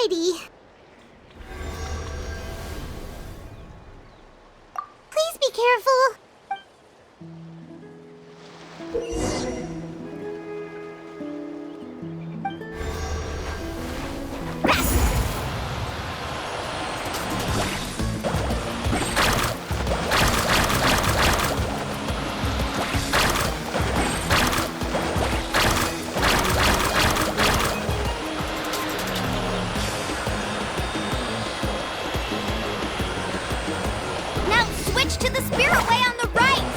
Alrighty. Please be careful. Now switch to the Spirit Way on the right!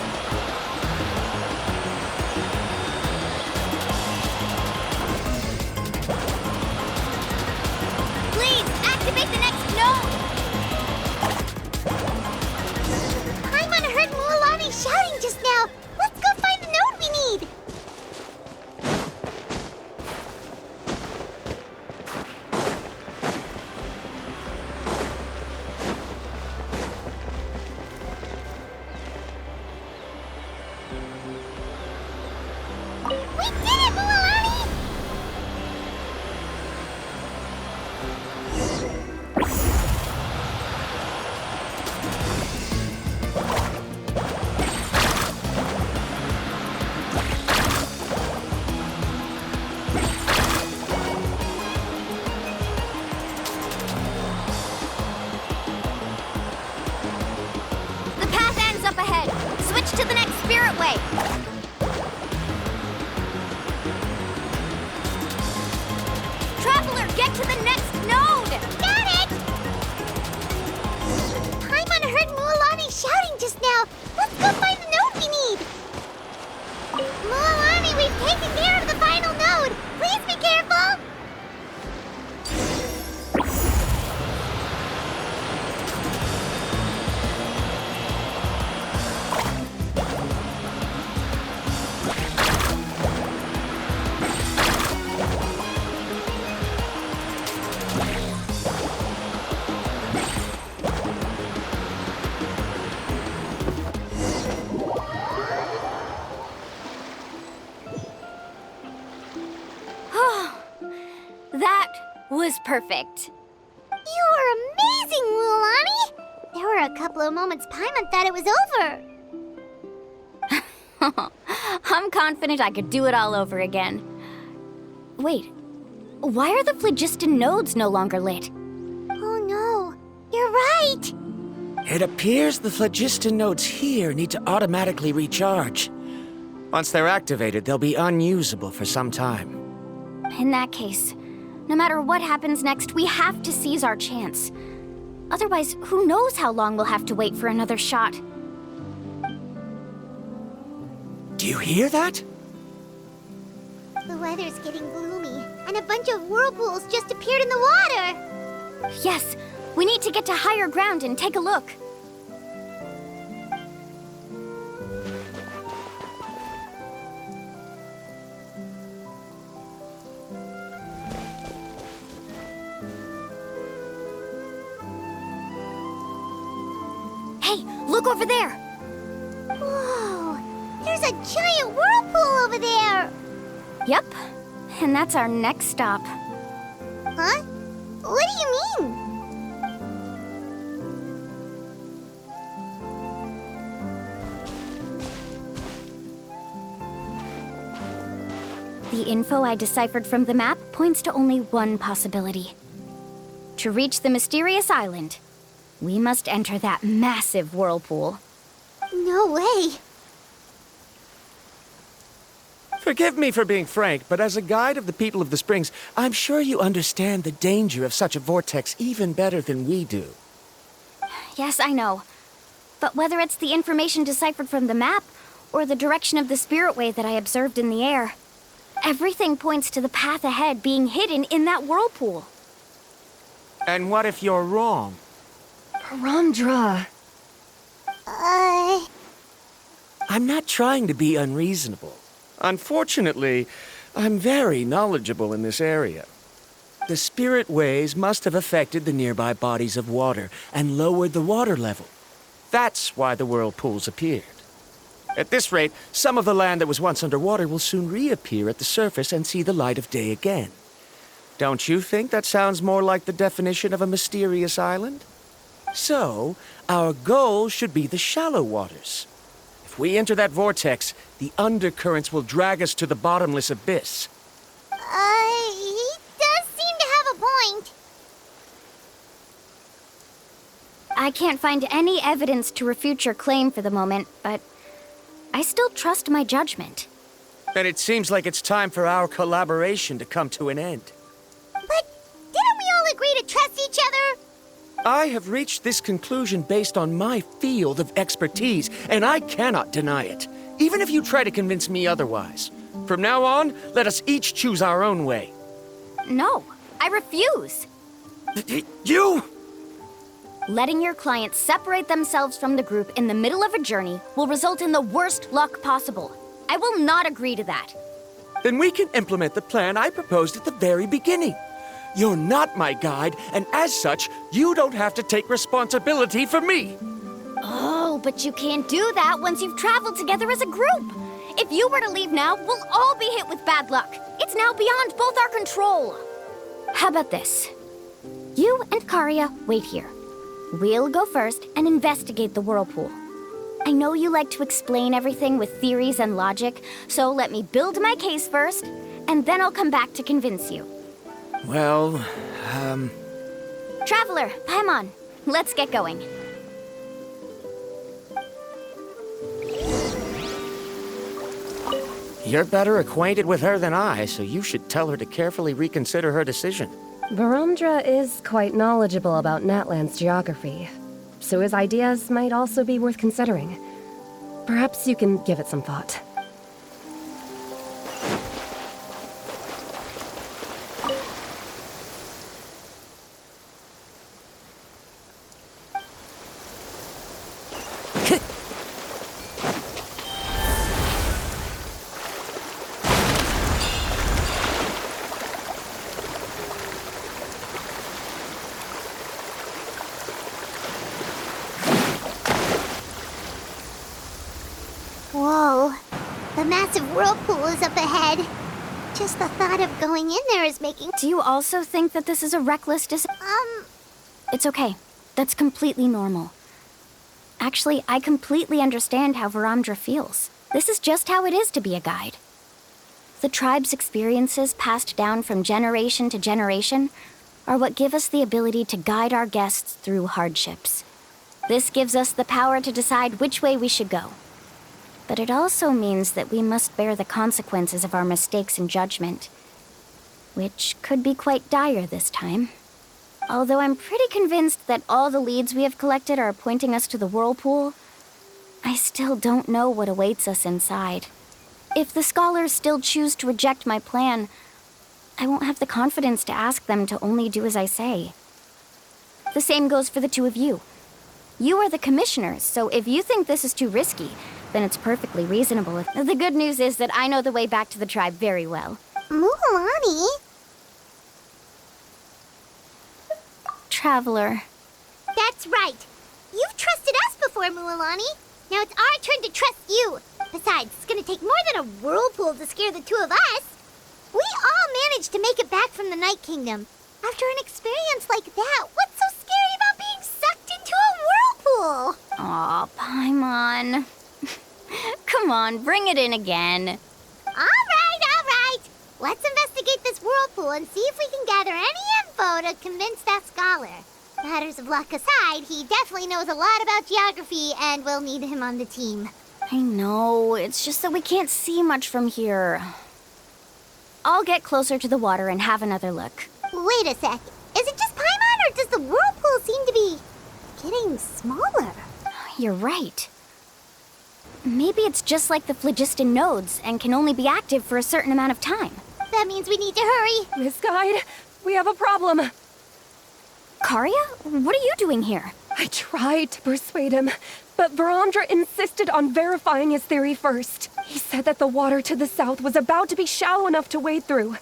Please, activate the next node! Paimon heard Mualani shouting just now. Let's go find the node we need. We did it, Mualani! The path ends up ahead. Switch to the next Spirit Way. Traveler, get to the next node! Got it! Paimon heard Mualani shouting just now. Let's go find the node we need. Mualani, we've taken care of the final node. Please be careful. That was perfect. You are amazing, Mualani. There were a couple of moments Paimon thought it was over. I'm confident I could do it all over again. Wait, why are the phlogiston nodes no longer lit? Oh no, you're right. It appears the phlogiston nodes here need to automatically recharge. Once they're activated, they'll be unusable for some time. In that case, no matter what happens next, we have to seize our chance. Otherwise, who knows how long we'll have to wait for another shot. Do you hear that? The weather's getting gloomy, and a bunch of whirlpools just appeared in the water. Yes, we need to get to higher ground and take a look. Hey, look over there! Whoa, there's a giant whirlpool over there. Yep, and that's our next stop. Huh? What do you mean? The info I deciphered from the map points to only one possibility. To reach the mysterious island, we must enter that massive whirlpool. No way. Forgive me for being frank, but as a guide of the people of the Springs, I'm sure you understand the danger of such a vortex even better than we do. Yes, I know. But whether it's the information deciphered from the map, or the direction of the Spirit Way that I observed in the air, everything points to the path ahead being hidden in that whirlpool. And what if you're wrong? Parandra. I'm not trying to be unreasonable. Unfortunately, I'm very knowledgeable in this area. The spirit ways must have affected the nearby bodies of water and lowered the water level. That's why the whirlpools appeared. At this rate, some of the land that was once underwater will soon reappear at the surface and see the light of day again. Don't you think that sounds more like the definition of a mysterious island? So, our goal should be the shallow waters. If we enter that vortex, the undercurrents will drag us to the bottomless abyss. He does seem to have a point. I can't find any evidence to refute your claim for the moment, but I still trust my judgment. Then it seems like it's time for our collaboration to come to an end. But didn't we all agree to trust each other? I have reached this conclusion based on my field of expertise, and I cannot deny it, even if you try to convince me otherwise. From now on, let us each choose our own way. No, I refuse. You! Letting your clients separate themselves from the group in the middle of a journey will result in the worst luck possible. I will not agree to that. Then we can implement the plan I proposed at the very beginning. You're not my guide, and as such, you don't have to take responsibility for me. Oh, but you can't do that once you've traveled together as a group. If you were to leave now, we'll all be hit with bad luck. It's now beyond both our control. How about this? You and Karia wait here. We'll go first and investigate the whirlpool. I know you like to explain everything with theories and logic, so let me build my case first, and then I'll come back to convince you. Well, Traveler, Paimon, let's get going. You're better acquainted with her than I, so you should tell her to carefully reconsider her decision. Baramdra is quite knowledgeable about Natlan's geography, so his ideas might also be worth considering. Perhaps you can give it some thought. Whoa. The massive whirlpool is up ahead. Just the thought of going in there is making... Do you also think that this is a reckless It's okay. That's completely normal. Actually, I completely understand how Varamdra feels. This is just how it is to be a guide. The tribe's experiences passed down from generation to generation are what give us the ability to guide our guests through hardships. This gives us the power to decide which way we should go. But it also means that we must bear the consequences of our mistakes and judgment, which could be quite dire this time. Although I'm pretty convinced that all the leads we have collected are pointing us to the whirlpool, I still don't know what awaits us inside. If the scholars still choose to reject my plan, I won't have the confidence to ask them to only do as I say. The same goes for the two of you. You are the commissioners, so if you think this is too risky, then it's perfectly reasonable. The good news is that I know the way back to the tribe very well. Mualani? Traveler. That's right. You've trusted us before, Mualani. Now it's our turn to trust you. Besides, it's gonna take more than a whirlpool to scare the two of us. We all managed to make it back from the Night Kingdom. After an experience like that, what's so scary about being sucked into a whirlpool? Aw, Paimon. Come on, bring it in again. All right. Let's investigate this whirlpool and see if we can gather any info to convince that scholar. Matters of luck aside, he definitely knows a lot about geography, and we'll need him on the team. I know, it's just that we can't see much from here. I'll get closer to the water and have another look. Wait a sec. Is it just Paimon, or does the whirlpool seem to be getting smaller? You're right. Maybe it's just like the phlogiston nodes and can only be active for a certain amount of time. That means we need to hurry. Miss Guide, we have a problem. Karia, what are you doing here? I tried to persuade him, but Baramdra insisted on verifying his theory first. He said that the water to the south was about to be shallow enough to wade through.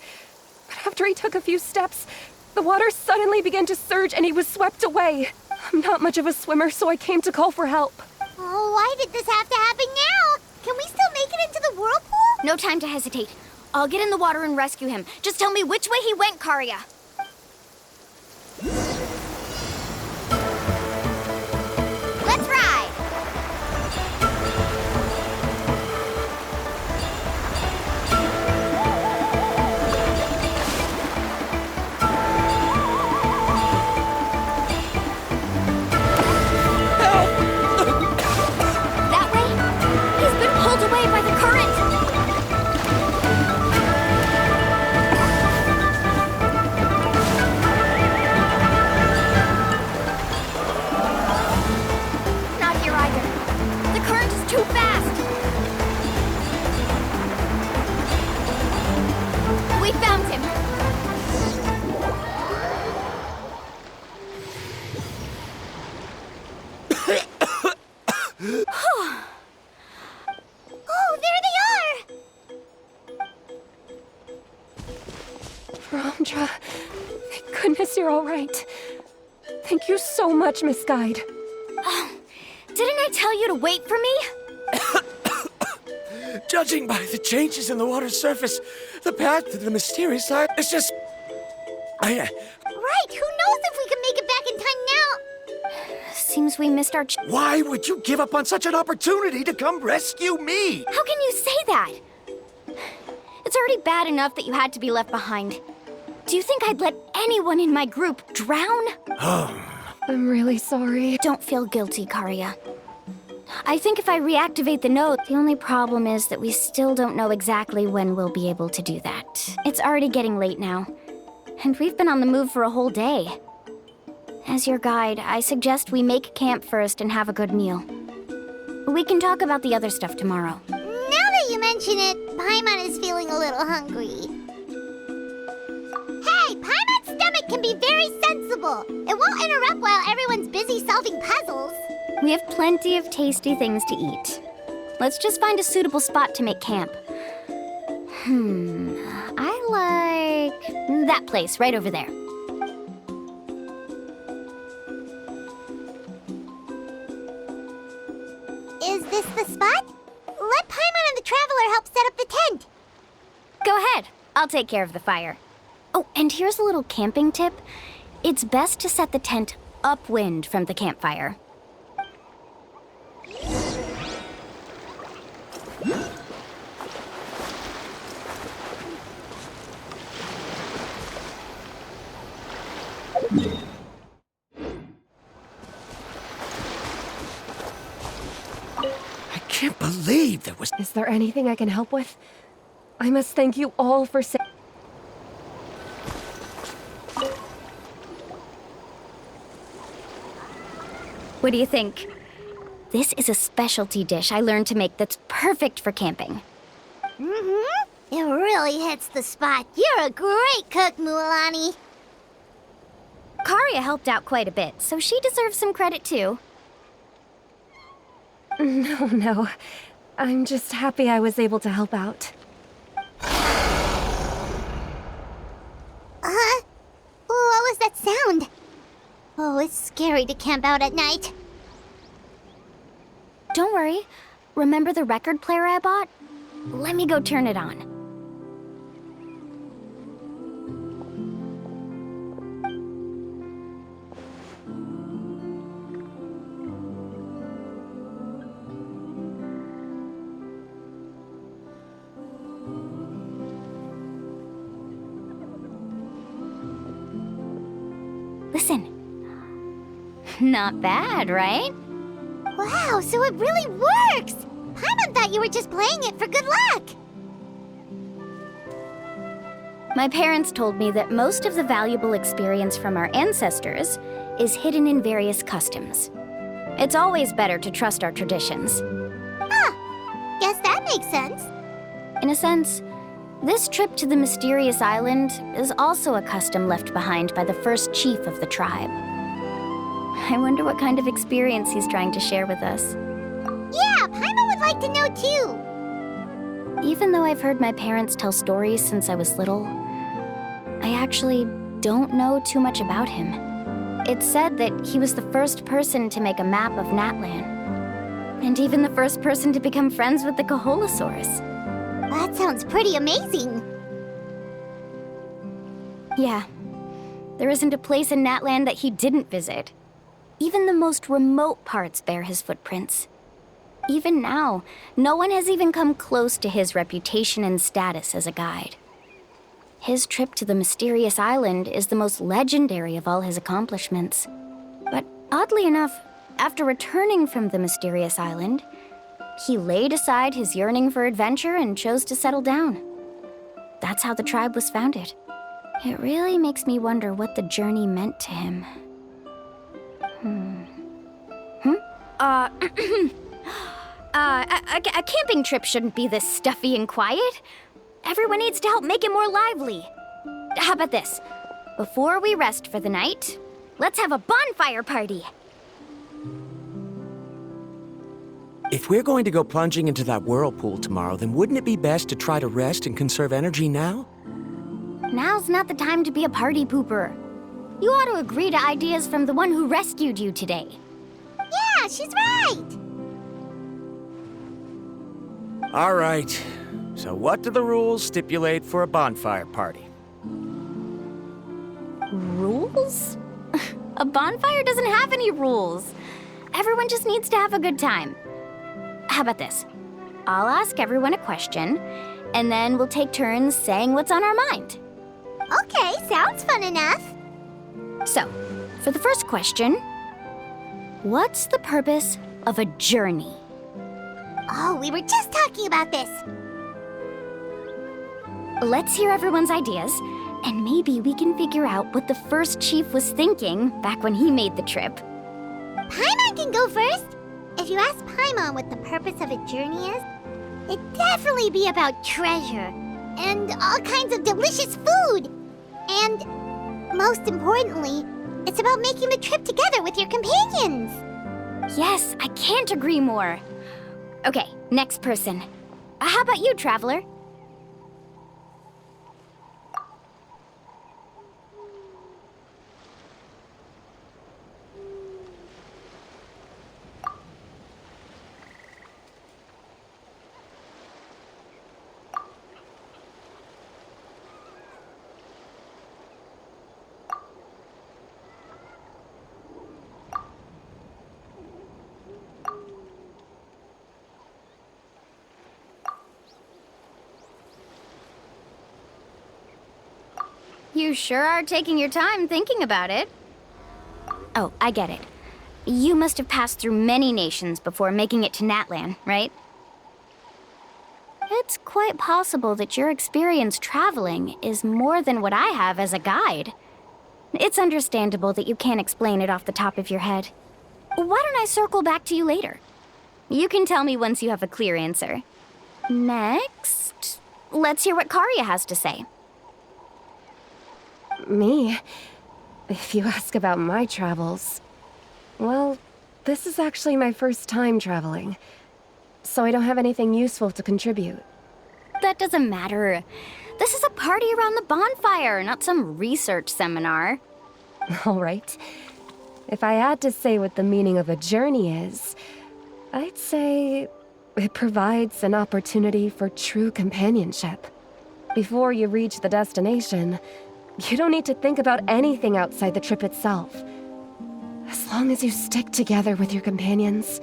But after he took a few steps, the water suddenly began to surge and he was swept away. I'm not much of a swimmer, so I came to call for help. Oh, why did this have to happen now? Can we still make it into the whirlpool? No time to hesitate. I'll get in the water and rescue him. Just tell me which way he went, Karia. goodness you're all right. Thank you so much, Miss Guide. Didn't I tell you to wait for me? Judging by the changes in the water's surface, the path to the mysterious side is just... Right, who knows if we can make it back in time now? Seems we missed our Why would you give up on such an opportunity to come rescue me? How can you say that? It's already bad enough that you had to be left behind. Do you think I'd let anyone in my group drown? I'm really sorry. Don't feel guilty, Karia. I think if I reactivate the node, the only problem is that we still don't know exactly when we'll be able to do that. It's already getting late now, and we've been on the move for a whole day. As your guide, I suggest we make camp first and have a good meal. We can talk about the other stuff tomorrow. Now that you mention it, Paimon is feeling a little hungry. Hey, Paimon's stomach can be very sensible. It won't interrupt while everyone's busy solving puzzles. We have plenty of tasty things to eat. Let's just find a suitable spot to make camp. I like that place right over there. Is this the spot? Let Paimon and the Traveler help set up the tent. Go ahead. I'll take care of the fire. Oh, and here's a little camping tip. It's best to set the tent upwind from the campfire. I can't believe there was... Is there anything I can help with? I must thank you all for What do you think? This is a specialty dish I learned to make that's perfect for camping. It really hits the spot. You're a great cook, Mualani. Karia helped out quite a bit, so she deserves some credit too. No. I'm just happy I was able to help out. What was that sound? Oh, it's scary to camp out at night. Don't worry. Remember the record player I bought? Let me go turn it on. Listen. Not bad, right? Wow, so it really works! Paimon thought you were just playing it for good luck. My parents told me that most of the valuable experience from our ancestors is hidden in various customs. It's always better to trust our traditions. Guess that makes sense. In a sense, this trip to the mysterious island is also a custom left behind by the first chief of the tribe. I wonder what kind of experience he's trying to share with us. Yeah, Paimon would like to know too. Even though I've heard my parents tell stories since I was little, I actually don't know too much about him. It's said that he was the first person to make a map of Natlan, and even the first person to become friends with the Kaholosaurus. That sounds pretty amazing. Yeah, there isn't a place in Natlan that he didn't visit. Even the most remote parts bear his footprints. Even now, no one has even come close to his reputation and status as a guide. His trip to the mysterious island is the most legendary of all his accomplishments. But oddly enough, after returning from the mysterious island, he laid aside his yearning for adventure and chose to settle down. That's how the tribe was founded. It really makes me wonder what the journey meant to him. A camping trip shouldn't be this stuffy and quiet. Everyone needs to help make it more lively. How about this? Before we rest for the night, let's have a bonfire party. If we're going to go plunging into that whirlpool tomorrow, then wouldn't it be best to try to rest and conserve energy now? Now's not the time to be a party pooper. You ought to agree to ideas from the one who rescued you today. Yeah, she's right. All right. So what do the rules stipulate for a bonfire party? Rules? A bonfire doesn't have any rules. Everyone just needs to have a good time. How about this? I'll ask everyone a question, and then we'll take turns saying what's on our mind. Okay, sounds fun enough. So, for the first question, what's the purpose of a journey? Oh, we were just talking about this. Let's hear everyone's ideas, and maybe we can figure out what the first chief was thinking back when he made the trip. Paimon can go first. If you ask Paimon what the purpose of a journey is, it'd definitely be about treasure and all kinds of delicious food. And most importantly, it's about making the trip together with your companions. Yes, I can't agree more. Okay, next person. How about you, Traveler? You sure are taking your time thinking about it. Oh, I get it. You must have passed through many nations before making it to Natlan, right? It's quite possible that your experience traveling is more than what I have as a guide. It's understandable that you can't explain it off the top of your head. Why don't I circle back to you later? You can tell me once you have a clear answer. Next, let's hear what Karia has to say. Me? If you ask about my travels... Well, this is actually my first time traveling, so I don't have anything useful to contribute. That doesn't matter. This is a party around the bonfire, not some research seminar. All right. If I had to say what the meaning of a journey is, I'd say it provides an opportunity for true companionship. Before you reach the destination, you don't need to think about anything outside the trip itself. As long as you stick together with your companions,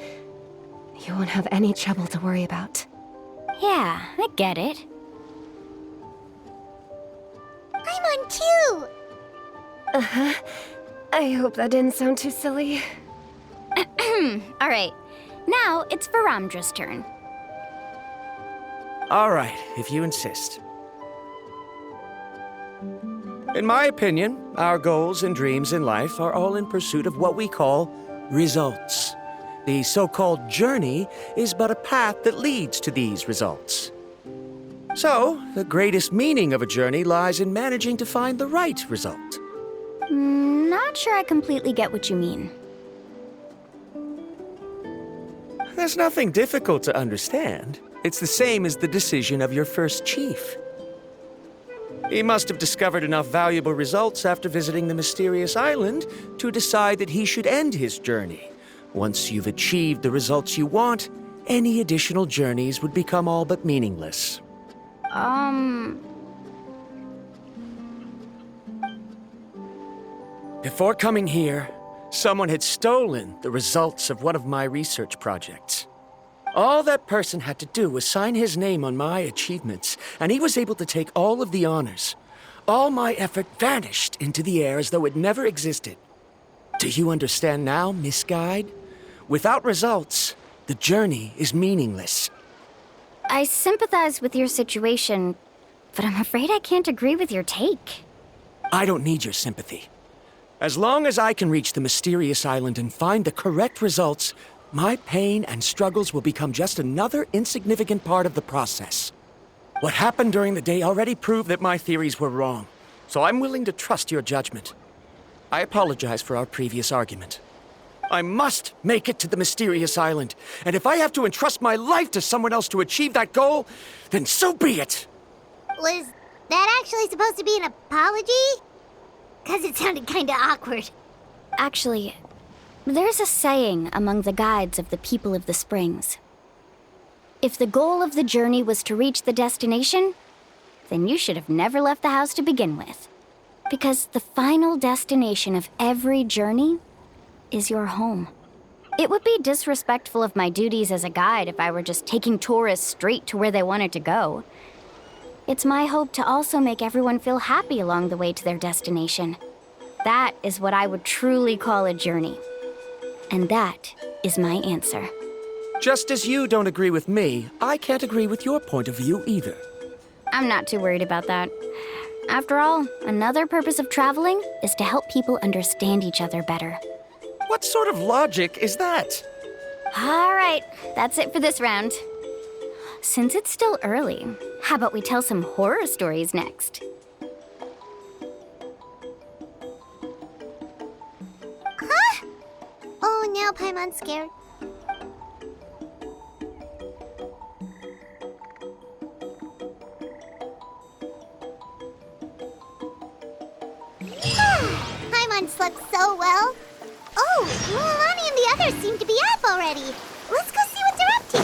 you won't have any trouble to worry about. Yeah, I get it. I'm on too. Uh-huh. I hope that didn't sound too silly. All right, now it's Varamdra's turn. All right, if you insist. In my opinion, our goals and dreams in life are all in pursuit of what we call results. The so-called journey is but a path that leads to these results. So, the greatest meaning of a journey lies in managing to find the right result. Not sure I completely get what you mean. There's nothing difficult to understand. It's the same as the decision of your first chief. He must have discovered enough valuable results after visiting the mysterious island to decide that he should end his journey. Once you've achieved the results you want, any additional journeys would become all but meaningless. Before coming here, someone had stolen the results of one of my research projects. All that person had to do was sign his name on my achievements, and he was able to take all of the honors. All my effort vanished into the air as though it never existed. Do you understand now, Miss Guide? Without results, the journey is meaningless. I sympathize with your situation, but I'm afraid I can't agree with your take. I don't need your sympathy. As long as I can reach the mysterious island and find the correct results, my pain and struggles will become just another insignificant part of the process. What happened during the day already proved that my theories were wrong, so I'm willing to trust your judgment. I apologize for our previous argument. I must make it to the mysterious island, and if I have to entrust my life to someone else to achieve that goal, then so be it! Was that actually supposed to be an apology? 'Cause it sounded kinda awkward. Actually, there's a saying among the guides of the people of the springs. If the goal of the journey was to reach the destination, then you should have never left the house to begin with. Because the final destination of every journey is your home. It would be disrespectful of my duties as a guide if I were just taking tourists straight to where they wanted to go. It's my hope to also make everyone feel happy along the way to their destination. That is what I would truly call a journey. And that is my answer. Just as you don't agree with me, I can't agree with your point of view either. I'm not too worried about that. After all, another purpose of traveling is to help people understand each other better. What sort of logic is that? All right, that's it for this round. Since it's still early, how about we tell some horror stories next? Huh? Oh, now Paimon's scared. Paimon slept so well. Oh, Mualani and the others seem to be up already. Let's go see what they're up to.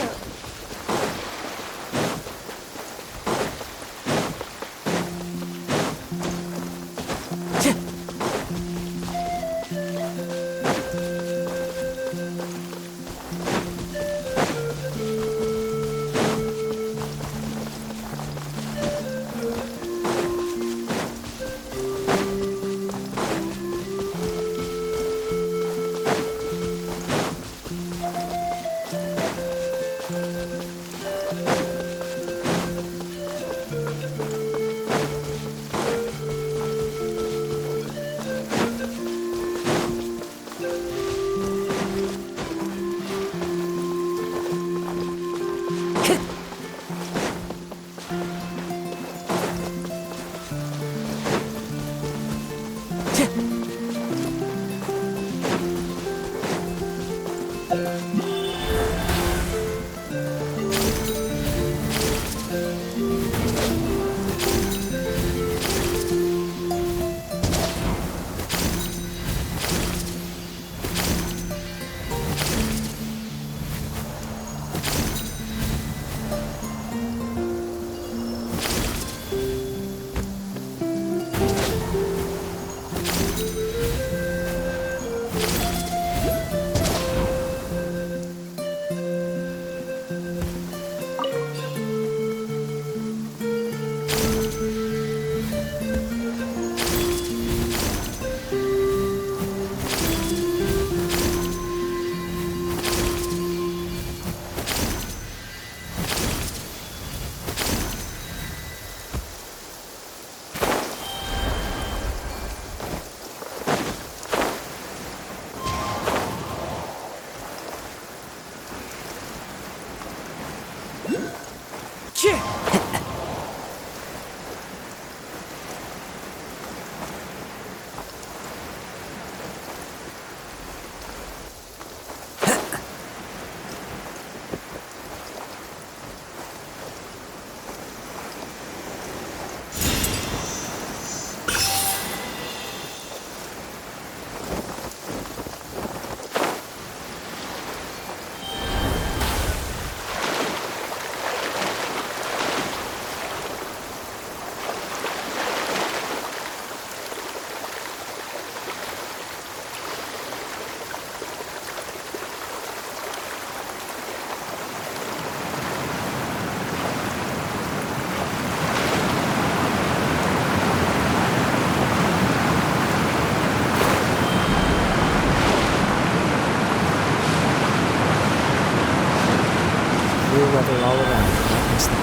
Weather all around. Don't miss that.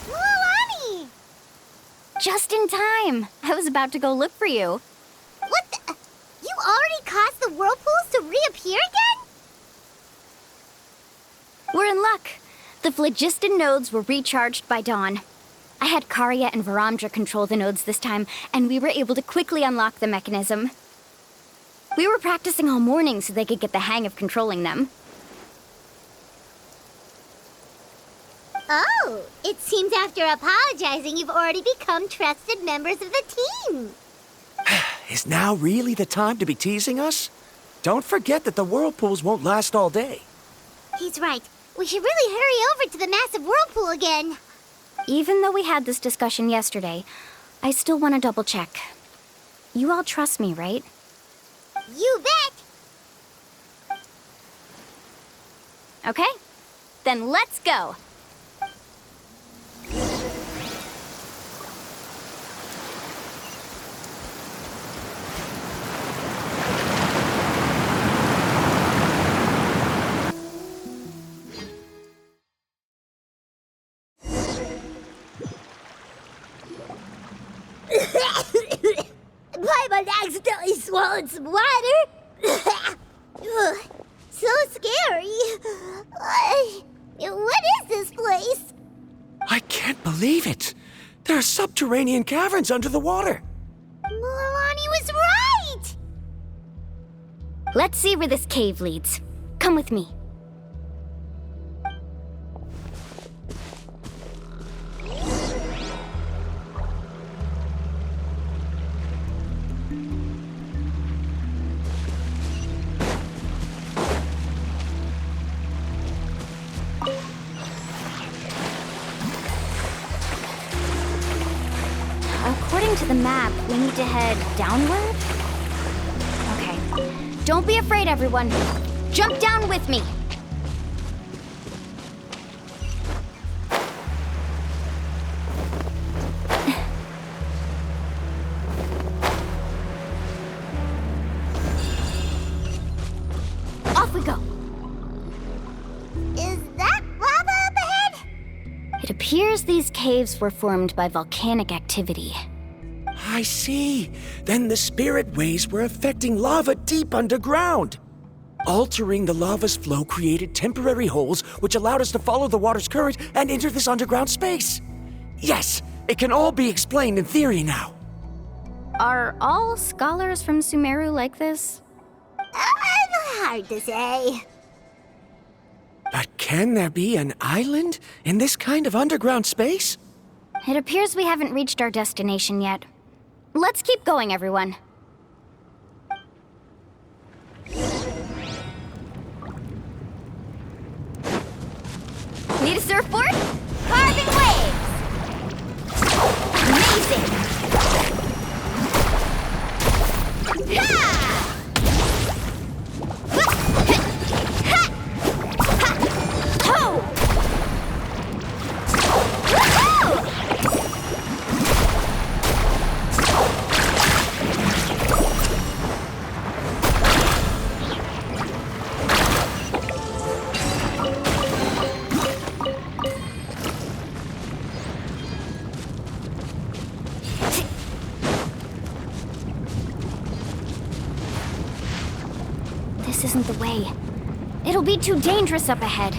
Mualani! Just in time. I was about to go look for you. What the? You already caused the whirlpools to reappear again? We're in luck. The phlogiston nodes were recharged by dawn. I had Karya and Varamdra control the nodes this time, and we were able to quickly unlock the mechanism. We were practicing all morning so they could get the hang of controlling them. Oh, it seems after apologizing, you've already become trusted members of the team. Is now really the time to be teasing us? Don't forget that the whirlpools won't last all day. He's right. We should really hurry over to the massive whirlpool again. Even though we had this discussion yesterday, I still want to double check. You all trust me, right? You bet! Okay, then let's go. Paimon accidentally swallowed some water. Ugh, so scary. What is this place? I can't believe it. There are subterranean caverns under the water. Mualani was right! Let's see where this cave leads. Come with me. According to the map, we need to head downward? Okay. Don't be afraid, everyone. Jump down with me. Off we go. Is that lava up ahead? It appears these caves were formed by volcanic activity. I see. Then the spirit waves were affecting lava deep underground. Altering the lava's flow created temporary holes which allowed us to follow the water's current and enter this underground space. Yes, it can all be explained in theory now. Are all scholars from Sumeru like this? Hard to say. But can there be an island in this kind of underground space? It appears we haven't reached our destination yet. Let's keep going, everyone. Need a surfboard? Carving waves! Amazing! Ha! Ho! This isn't the way. It'll be too dangerous up ahead.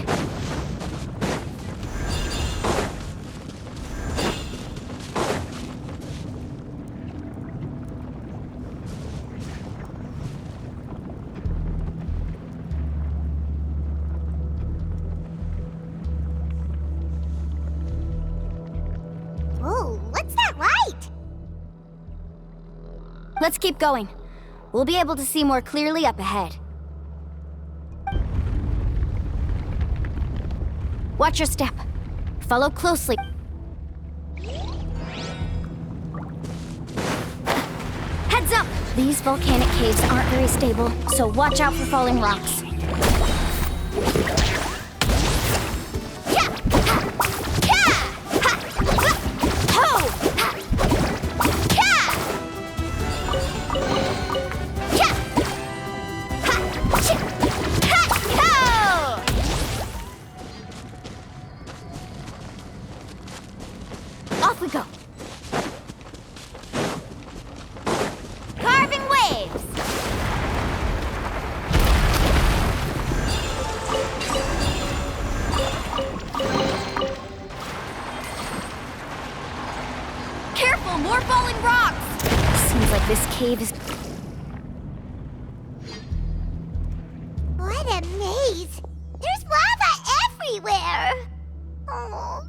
Whoa, what's that light? Let's keep going. We'll be able to see more clearly up ahead. Watch your step. Follow closely. Heads up! These volcanic caves aren't very stable, so watch out for falling rocks. Off we go. Carving waves! Careful, more falling rocks! Seems like this cave is... What a maze! There's lava everywhere! Oh.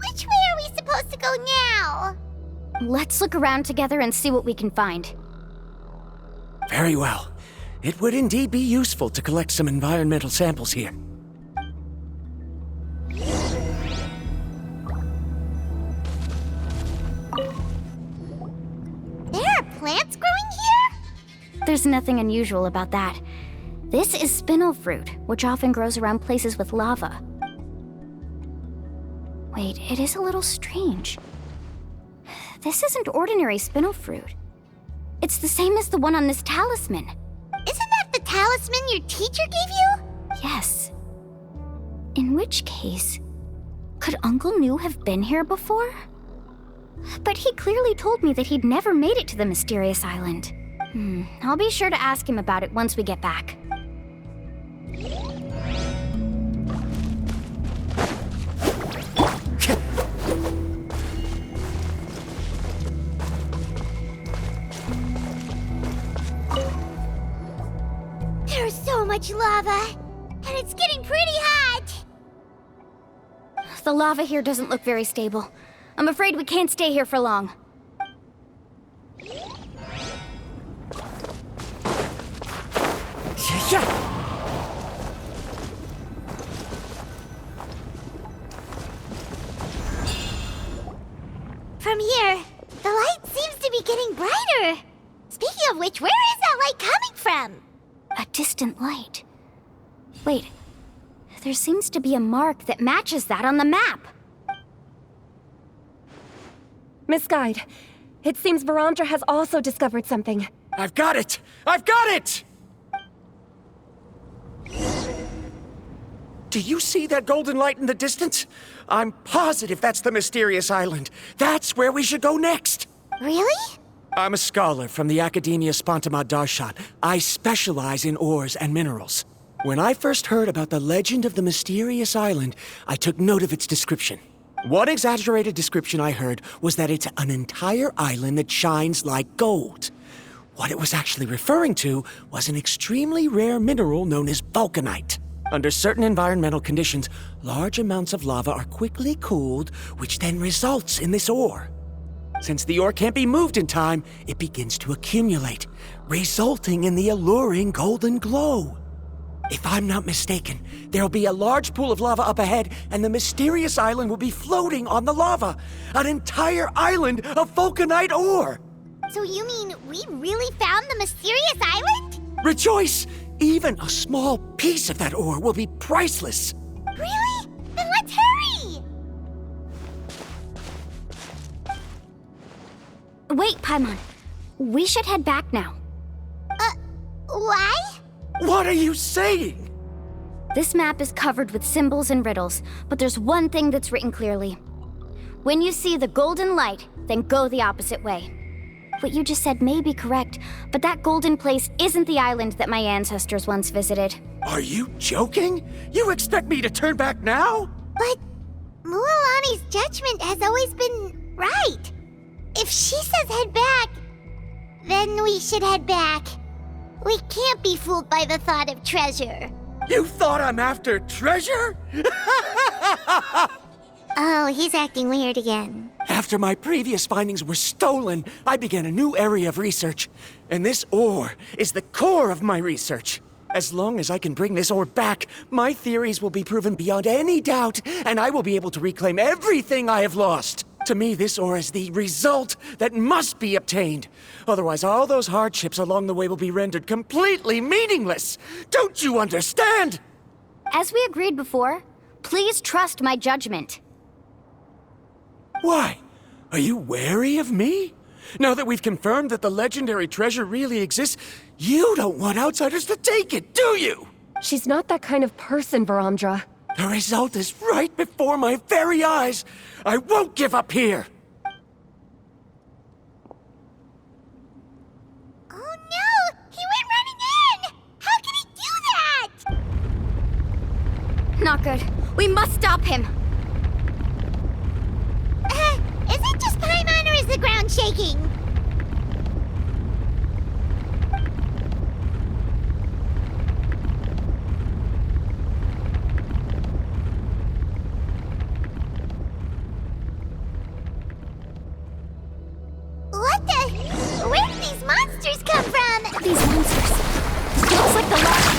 Let's look around together and see what we can find. Very well. It would indeed be useful to collect some environmental samples here. There are plants growing here? There's nothing unusual about that. This is spinel fruit, which often grows around places with lava. Wait, it is a little strange. This isn't ordinary spinel fruit. It's the same as the one on this talisman. Isn't that the talisman your teacher gave you? Yes. In which case, could Uncle New have been here before? But he clearly told me that he'd never made it to the mysterious island. I'll be sure to ask him about it once we get back. There's so much lava, and it's getting pretty hot. The lava here doesn't look very stable. I'm afraid we can't stay here for long. From here, the light seems to be getting brighter. Speaking of which, where is that light coming from? A distant light. Wait, there seems to be a mark that matches that on the map. Miss Guide, it seems Verandra has also discovered something. I've got it! I've got it! Do you see that golden light in the distance? I'm positive that's the mysterious island. That's where we should go next. Really? I'm a scholar from the Academia Spantamad Darshan. I specialize in ores and minerals. When I first heard about the legend of the mysterious island, I took note of its description. One exaggerated description I heard was that it's an entire island that shines like gold. What it was actually referring to was an extremely rare mineral known as vulcanite. Under certain environmental conditions, large amounts of lava are quickly cooled, which then results in this ore. Since the ore can't be moved in time, it begins to accumulate, resulting in the alluring golden glow. If I'm not mistaken, there'll be a large pool of lava up ahead, and the mysterious island will be floating on the lava. An entire island of vulcanite ore! So you mean we really found the mysterious island? Rejoice! Even a small piece of that ore will be priceless. Really? Then let's hurry! Wait, Paimon. We should head back now. Why? What are you saying? This map is covered with symbols and riddles, but there's one thing that's written clearly. When you see the golden light, then go the opposite way. What you just said may be correct, but that golden place isn't the island that my ancestors once visited. Are you joking? You expect me to turn back now? But Mualani's judgment has always been right. If she says head back, then we should head back. We can't be fooled by the thought of treasure. You thought I'm after treasure? Oh, he's acting weird again. After my previous findings were stolen, I began a new area of research. And this ore is the core of my research. As long as I can bring this ore back, my theories will be proven beyond any doubt, and I will be able to reclaim everything I have lost. To me, this ore is the result that must be obtained. Otherwise, all those hardships along the way will be rendered completely meaningless. Don't you understand? As we agreed before, please trust my judgment. Why? Are you wary of me? Now that we've confirmed that the legendary treasure really exists, you don't want outsiders to take it, do you? She's not that kind of person, Verandra. The result is right before my very eyes. I won't give up here. Oh no! He went running in! How can he do that? Not good. We must stop him. Is it just Paimon or is the ground shaking?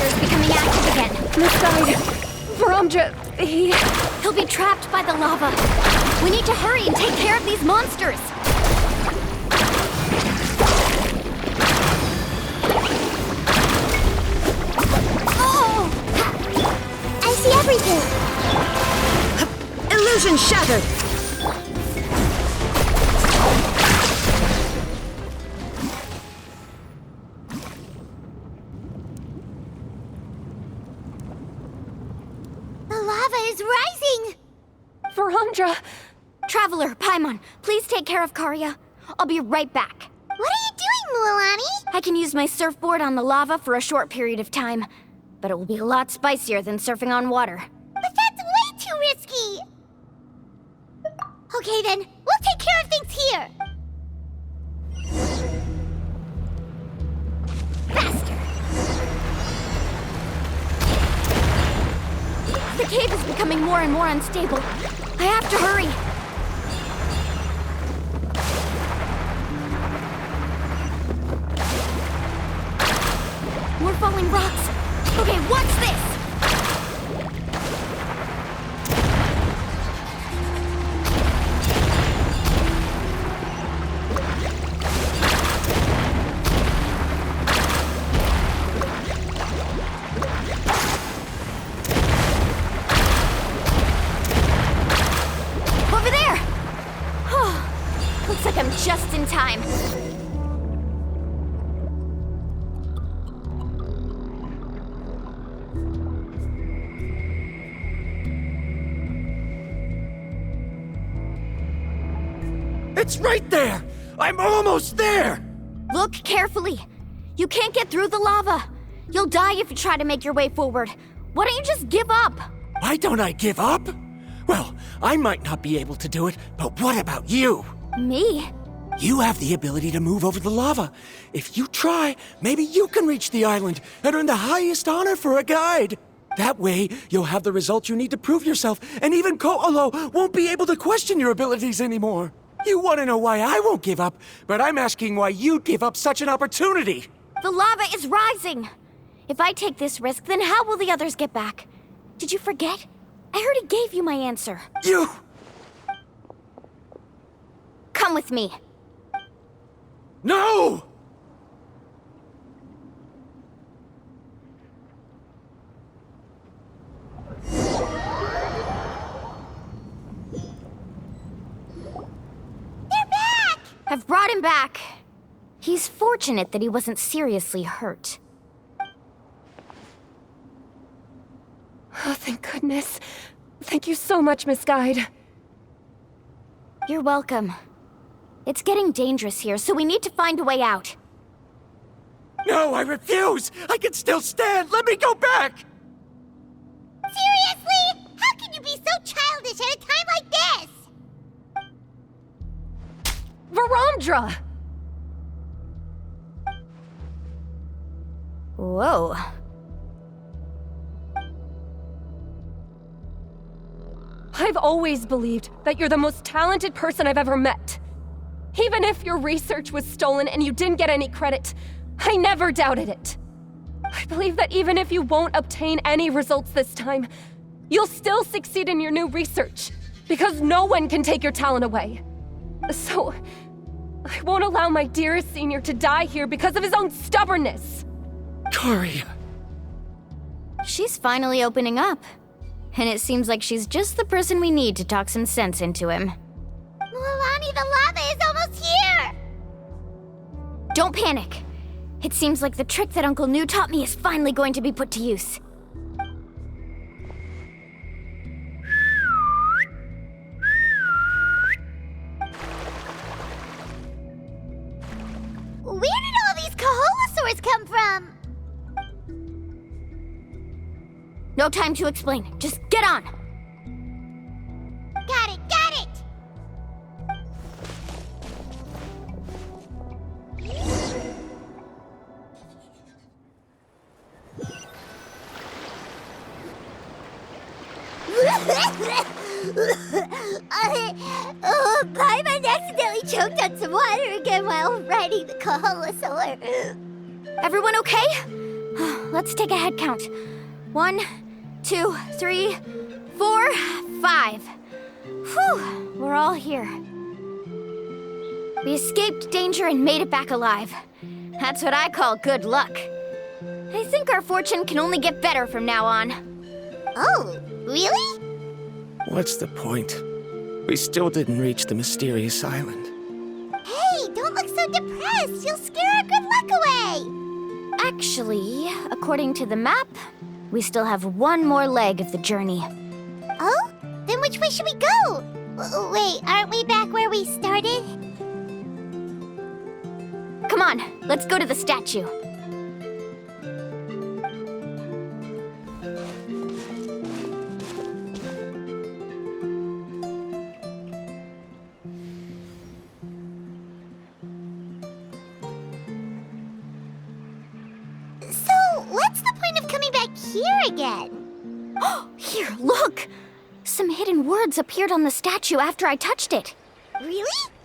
monster's becoming active again. Misguide. Varamdra, He'll be trapped by the lava. We need to hurry and take care of these monsters. Oh! I see everything. Illusion shattered! The lava is rising. Varamdra. Traveler, Paimon, please take care of Karya. I'll be right back. What are you doing, Mualani? I can use my surfboard on the lava for a short period of time, but it will be a lot spicier than surfing on water. But that's way too risky. Okay then, we'll take care of things here. Faster! The cave is becoming more and more unstable. I have to hurry. More falling rocks. Okay, what's this? Over there! Looks like I'm just in time. It's right there! I'm almost there! Look carefully. You can't get through the lava. You'll die if you try to make your way forward. Why don't you just give up? Why don't I give up? Well, I might not be able to do it, but what about you? Me? You have the ability to move over the lava. If you try, maybe you can reach the island and earn the highest honor for a guide. That way, you'll have the results you need to prove yourself, and even Ko'olo won't be able to question your abilities anymore. You want to know why I won't give up, but I'm asking why you'd give up such an opportunity. The lava is rising. If I take this risk, then how will the others get back? Did you forget? I already gave you my answer. You... Come with me. No! They're back! I've brought him back. He's fortunate that he wasn't seriously hurt. Oh, thank goodness. Thank you so much, Misguide. You're welcome. It's getting dangerous here, so we need to find a way out. No, I refuse! I can still stand! Let me go back! Seriously? How can you be so childish at a time like this? Varamdra! Whoa. I've always believed that you're the most talented person I've ever met. Even if your research was stolen and you didn't get any credit, I never doubted it. I believe that even if you won't obtain any results this time, you'll still succeed in your new research, because no one can take your talent away. So, I won't allow my dearest senior to die here because of his own stubbornness. Karya. She's finally opening up. And it seems like she's just the person we need to talk some sense into him. Mualani, the lava is almost here! Don't panic. It seems like the trick that Uncle New taught me is finally going to be put to use. Where did all these Kaholosaurs come from? No time to explain. Just get on. Got it, got it! Paimon accidentally choked on some water again while riding the Kaholosaur. Everyone okay? Let's take a head count. 1, 2, 3, 4, 5. Whew, we're all here. We escaped danger and made it back alive. That's what I call good luck. I think our fortune can only get better from now on. Oh, really? What's the point? We still didn't reach the mysterious island. Hey, don't look so depressed. You'll scare our good luck away. Actually, according to the map, we still have one more leg of the journey. Oh? Then which way should we go? Wait, aren't we back where we started? Come on, let's go to the statue. So, what's the point of coming back here again? Here, look! Some hidden words appeared on the statue after I touched it. Really?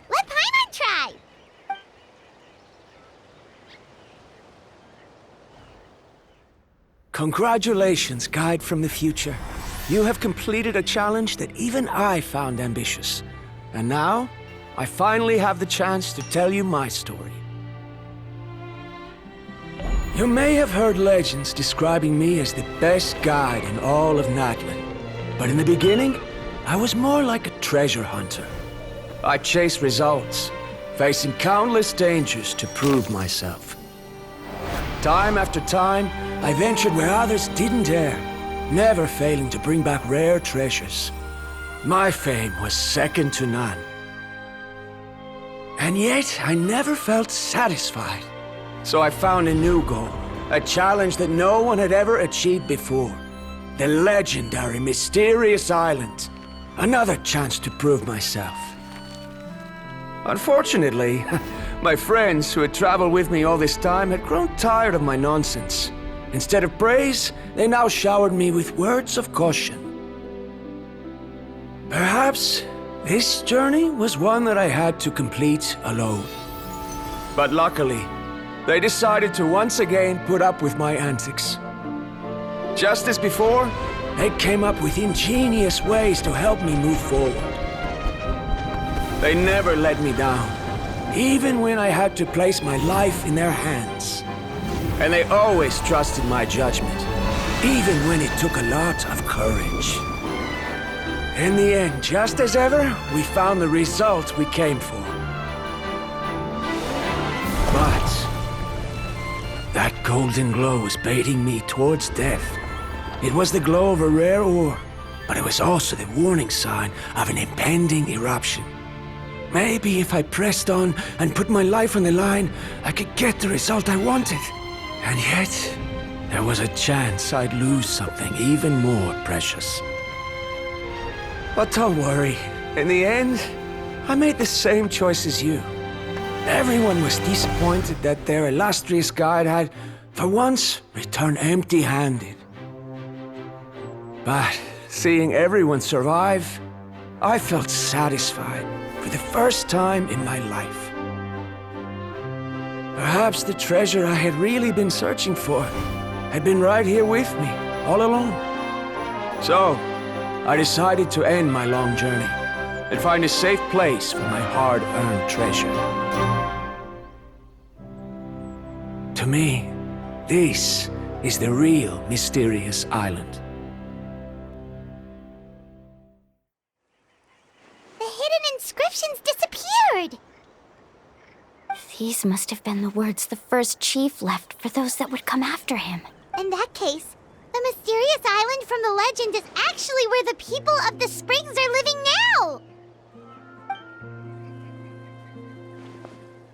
Let Paimon try. Congratulations, guide from the future. You have completed a challenge that even I found ambitious. And now, I finally have the chance to tell you my story. You may have heard legends describing me as the best guide in all of Natlan. But in the beginning, I was more like a treasure hunter. I chased results, facing countless dangers to prove myself. Time after time, I ventured where others didn't dare, never failing to bring back rare treasures. My fame was second to none. And yet, I never felt satisfied. So I found a new goal, a challenge that no one had ever achieved before. The legendary Mysterious Island. Another chance to prove myself. Unfortunately, my friends who had traveled with me all this time had grown tired of my nonsense. Instead of praise, they now showered me with words of caution. Perhaps this journey was one that I had to complete alone. But luckily, they decided to once again put up with my antics. Just as before, they came up with ingenious ways to help me move forward. They never let me down, even when I had to place my life in their hands. And they always trusted my judgment, even when it took a lot of courage. In the end, just as ever, we found the result we came for. But that golden glow was baiting me towards death. It was the glow of a rare ore, but it was also the warning sign of an impending eruption. Maybe if I pressed on and put my life on the line, I could get the result I wanted. And yet, there was a chance I'd lose something even more precious. But don't worry, in the end, I made the same choice as you. Everyone was disappointed that their illustrious guide had, for once, returned empty-handed. But seeing everyone survive, I felt satisfied for the first time in my life. Perhaps the treasure I had really been searching for had been right here with me, all along. So, I decided to end my long journey and find a safe place for my hard-earned treasure. To me, this is the real Mysterious Island. The hidden inscriptions disappeared. These must have been the words the first chief left for those that would come after him. In that case, the mysterious island from the legend is actually where the people of the springs are living now!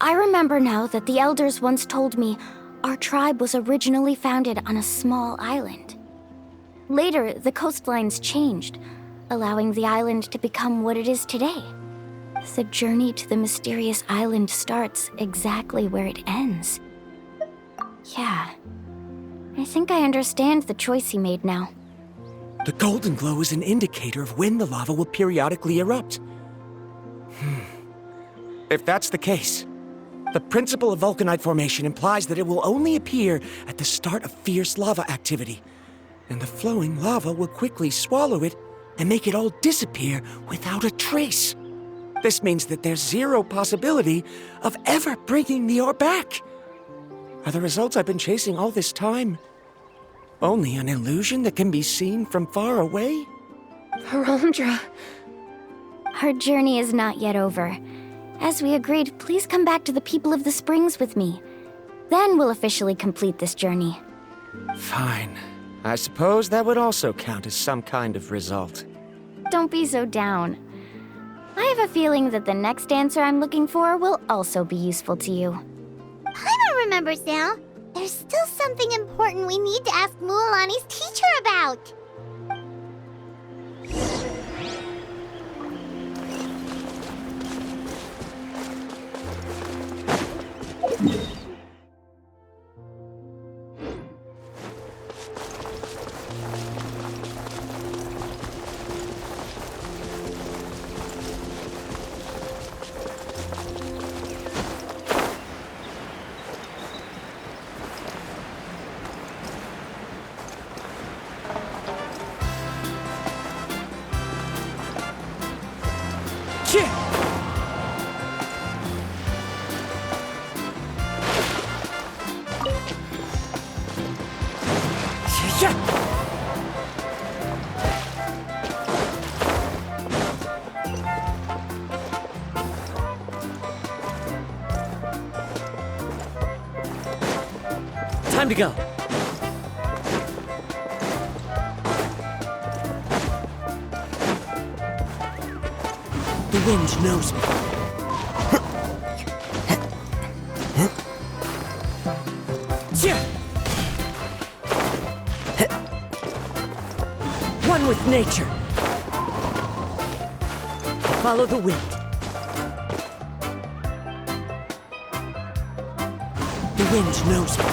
I remember now that the elders once told me our tribe was originally founded on a small island. Later, the coastlines changed, allowing the island to become what it is today. The journey to the mysterious island starts exactly where it ends. Yeah, I think I understand the choice he made now. The golden glow is an indicator of when the lava will periodically erupt. If that's the case, The principle of vulcanite formation implies that it will only appear at the start of fierce lava activity, and the flowing lava will quickly swallow it and make it all disappear without a trace. This means that there's zero possibility of ever bringing the ore back. Are the results I've been chasing all this time only an illusion that can be seen from far away? Verandra. Our journey is not yet over. As we agreed, please come back to the People of the Springs with me. Then we'll officially complete this journey. Fine. I suppose that would also count as some kind of result. Don't be so down. I have a feeling that the next answer I'm looking for will also be useful to you. Paimon remembers now. There's still something important we need to ask Mualani's teacher about. Time to go. The wind knows me. One with nature. Follow the wind. The wind knows me.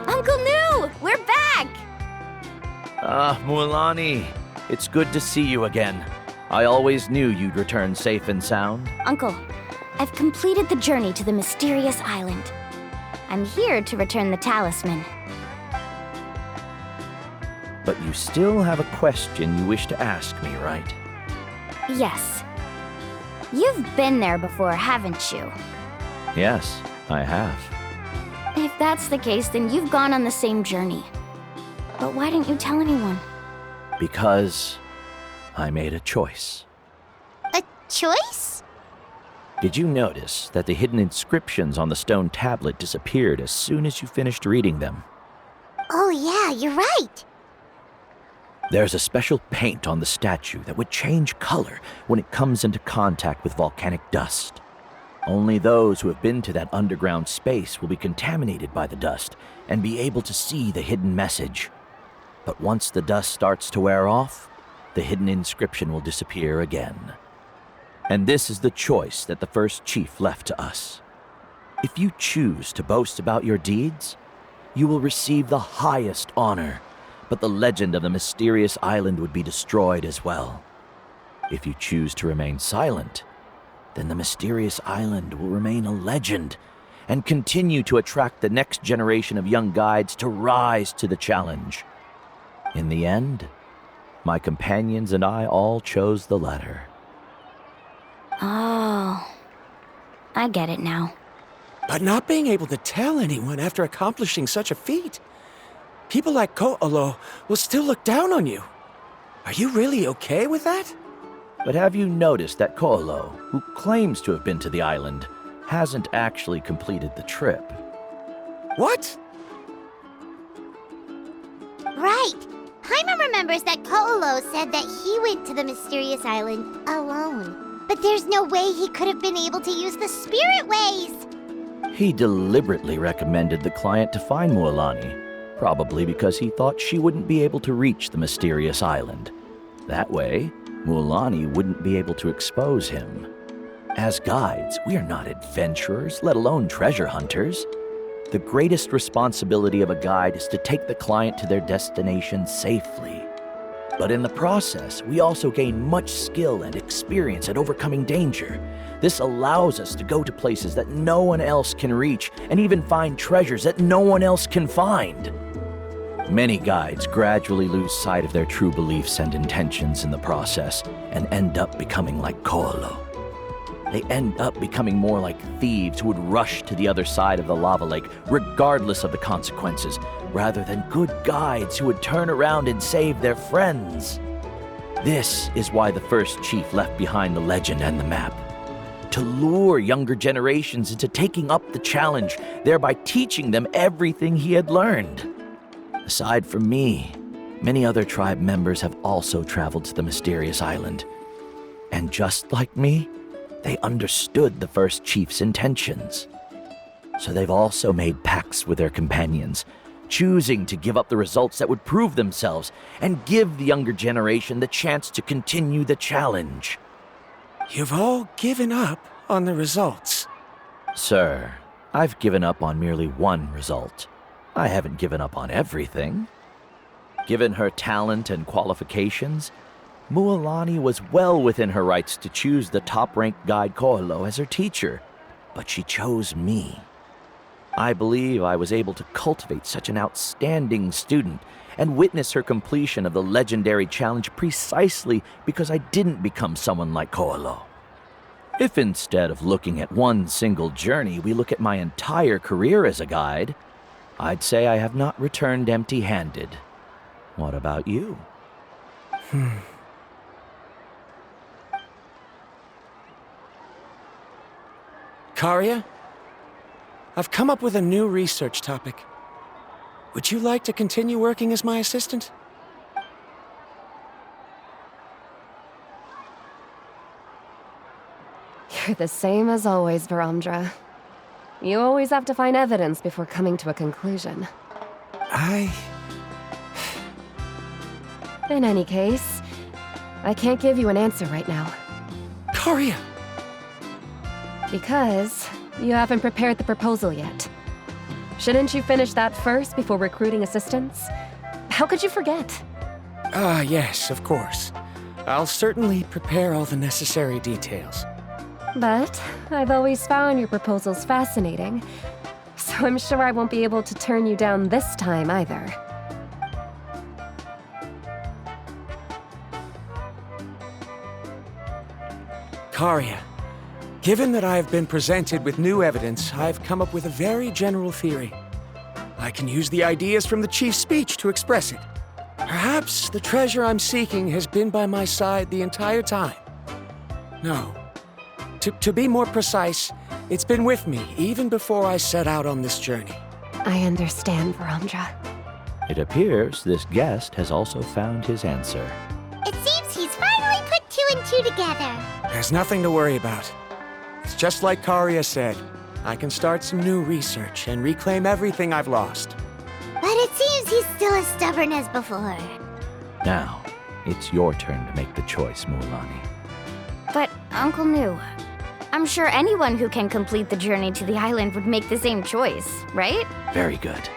Uncle New, we're back! Mualani, it's good to see you again. I always knew you'd return safe and sound. Uncle, I've completed the journey to the mysterious island. I'm here to return the talisman. But you still have a question you wish to ask me, right? Yes. You've been there before, haven't you? Yes, I have. If that's the case, then you've gone on the same journey. But why didn't you tell anyone? Because I made a choice. A choice? Did you notice that the hidden inscriptions on the stone tablet disappeared as soon as you finished reading them? Oh yeah, you're right. There's a special paint on the statue that would change color when it comes into contact with volcanic dust. Only those who have been to that underground space will be contaminated by the dust and be able to see the hidden message. But once the dust starts to wear off, the hidden inscription will disappear again. And this is the choice that the first chief left to us. If you choose to boast about your deeds, you will receive the highest honor, but the legend of the mysterious island would be destroyed as well. If you choose to remain silent, then the mysterious island will remain a legend and continue to attract the next generation of young guides to rise to the challenge. In the end, my companions and I all chose the latter. Oh, I get it now. But not being able to tell anyone after accomplishing such a feat. People like Ko'olo will still look down on you. Are you really okay with that? But have you noticed that Ko'olo, who claims to have been to the island, hasn't actually completed the trip? What? Right. Paimon remembers that Ko'olo said that he went to the mysterious island alone. But there's no way he could have been able to use the spirit ways. He deliberately recommended the client to find Mualani, probably because he thought she wouldn't be able to reach the mysterious island. That way, Mualani wouldn't be able to expose him. As guides, we are not adventurers, let alone treasure hunters. The greatest responsibility of a guide is to take the client to their destination safely. But in the process, we also gain much skill and experience at overcoming danger. This allows us to go to places that no one else can reach and even find treasures that no one else can find. Many guides gradually lose sight of their true beliefs and intentions in the process and end up becoming like Ko'olo. They end up becoming more like thieves who would rush to the other side of the lava lake regardless of the consequences, rather than good guides who would turn around and save their friends. This is why the first chief left behind the legend and the map. To lure younger generations into taking up the challenge, thereby teaching them everything he had learned. Aside from me, many other tribe members have also traveled to the mysterious island. And just like me, they understood the first chief's intentions. So they've also made pacts with their companions, choosing to give up the results that would prove themselves and give the younger generation the chance to continue the challenge. You've all given up on the results. Sir, I've given up on merely one result. I haven't given up on everything. Given her talent and qualifications, Mualani was well within her rights to choose the top-ranked guide Ko'olo as her teacher, but she chose me. I believe I was able to cultivate such an outstanding student and witness her completion of the legendary challenge precisely because I didn't become someone like Ko'olo. If instead of looking at one single journey, we look at my entire career as a guide, I'd say I have not returned empty-handed. What about you? Karia? I've come up with a new research topic. Would you like to continue working as my assistant? You're the same as always, Varamdra. You always have to find evidence before coming to a conclusion. In any case, I can't give you an answer right now. Karia! Because you haven't prepared the proposal yet. Shouldn't you finish that first before recruiting assistants? How could you forget? Yes, of course. I'll certainly prepare all the necessary details. But I've always found your proposals fascinating, so I'm sure I won't be able to turn you down this time either. Karia, given that I have been presented with new evidence, I've come up with a very general theory. I can use the ideas from the chief's speech to express it. Perhaps the treasure I'm seeking has been by my side the entire time. No. To be more precise, it's been with me even before I set out on this journey. I understand, Varamdra. It appears this guest has also found his answer. It seems he's finally put two and two together. There's nothing to worry about. It's just like Karia said. I can start some new research and reclaim everything I've lost. But it seems he's still as stubborn as before. Now, it's your turn to make the choice, Mualani. But, Uncle Nu, I'm sure anyone who can complete the journey to the island would make the same choice, right? Very good.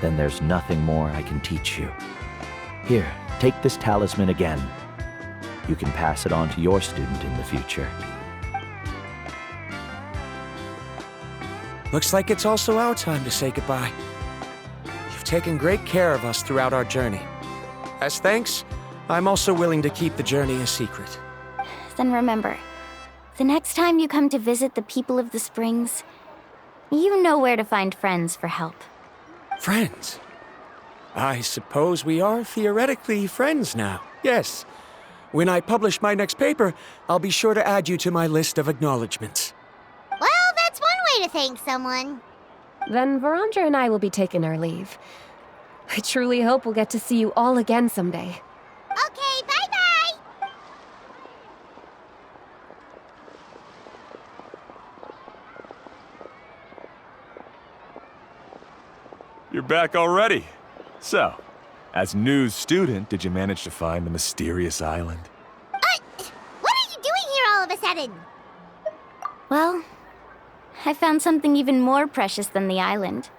Then there's nothing more I can teach you. Here, take this talisman again. You can pass it on to your student in the future. Looks like it's also our time to say goodbye. You've taken great care of us throughout our journey. As thanks, I'm also willing to keep the journey a secret. Then remember, the next time you come to visit the people of the Springs, you know where to find friends for help. Friends? I suppose we are theoretically friends now. Yes. When I publish my next paper, I'll be sure to add you to my list of acknowledgements. Well, that's one way to thank someone. Then Varamdra and I will be taking our leave. I truly hope we'll get to see you all again someday. Okay, bye-bye! You're back already. So, as Nu's student, did you manage to find the mysterious island? Armageddon. Well, I found something even more precious than the island.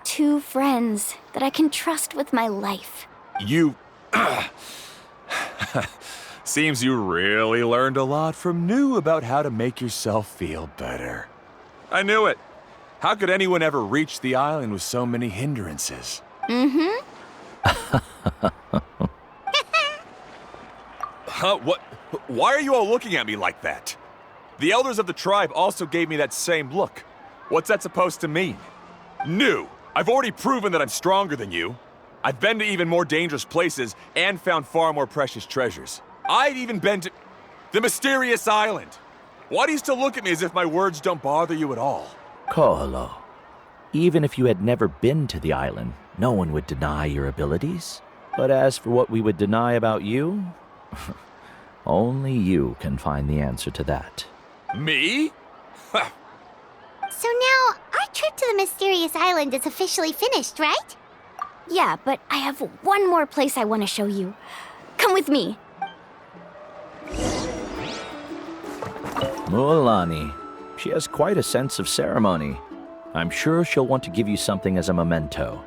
2 friends that I can trust with my life. You... Seems you really learned a lot from New about how to make yourself feel better. I knew it. How could anyone ever reach the island with so many hindrances? Mm-hmm. Huh? What? Why are you all looking at me like that? The elders of the tribe also gave me that same look. What's that supposed to mean? New, I've already proven that I'm stronger than you. I've been to even more dangerous places and found far more precious treasures. I've even been to the mysterious island. Why do you still look at me as if my words don't bother you at all? Koholo, even if you had never been to the island, no one would deny your abilities. But as for what we would deny about you, only you can find the answer to that. Me? So now, our trip to the mysterious island is officially finished, right? Yeah, but I have one more place I want to show you. Come with me. Mualani. She has quite a sense of ceremony. I'm sure she'll want to give you something as a memento.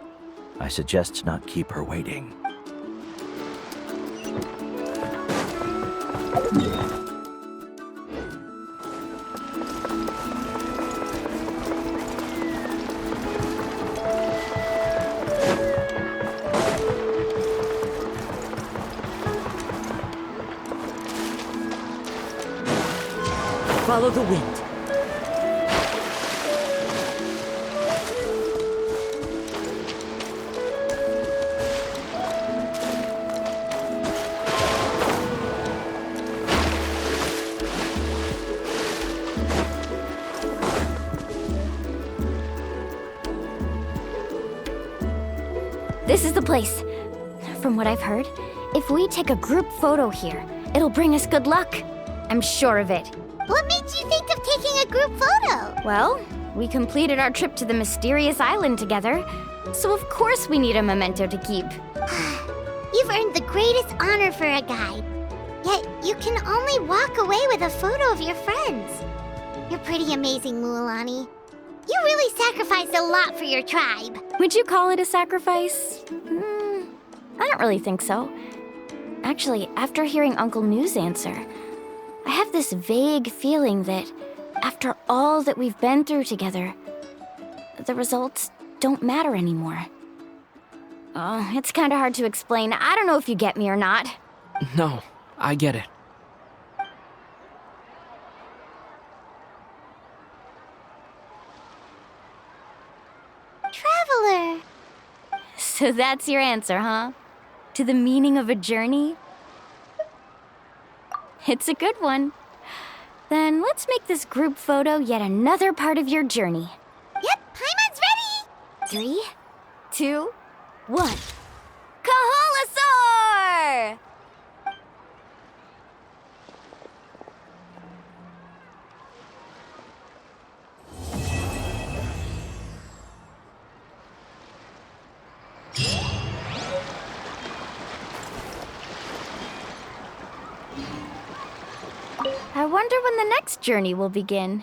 I suggest not keep her waiting. Follow the wind. This is the place. From what I've heard, if we take a group photo here, it'll bring us good luck. I'm sure of it. What made you think of taking a group photo? Well, we completed our trip to the mysterious island together, so of course we need a memento to keep. You've earned the greatest honor for a guide. Yet, you can only walk away with a photo of your friends. You're pretty amazing, Mualani. You really sacrificed a lot for your tribe. Would you call it a sacrifice? I don't really think so. Actually, after hearing Uncle New's answer, I have this vague feeling that after all that we've been through together, the results don't matter anymore. Oh, it's kind of hard to explain. I don't know if you get me or not. No, I get it. Traveler. So that's your answer, huh? To the meaning of a journey? It's a good one. Then let's make this group photo yet another part of your journey. Yep, Paimon's ready. 3, 2, 1. Kaholasaur! I wonder when the next journey will begin.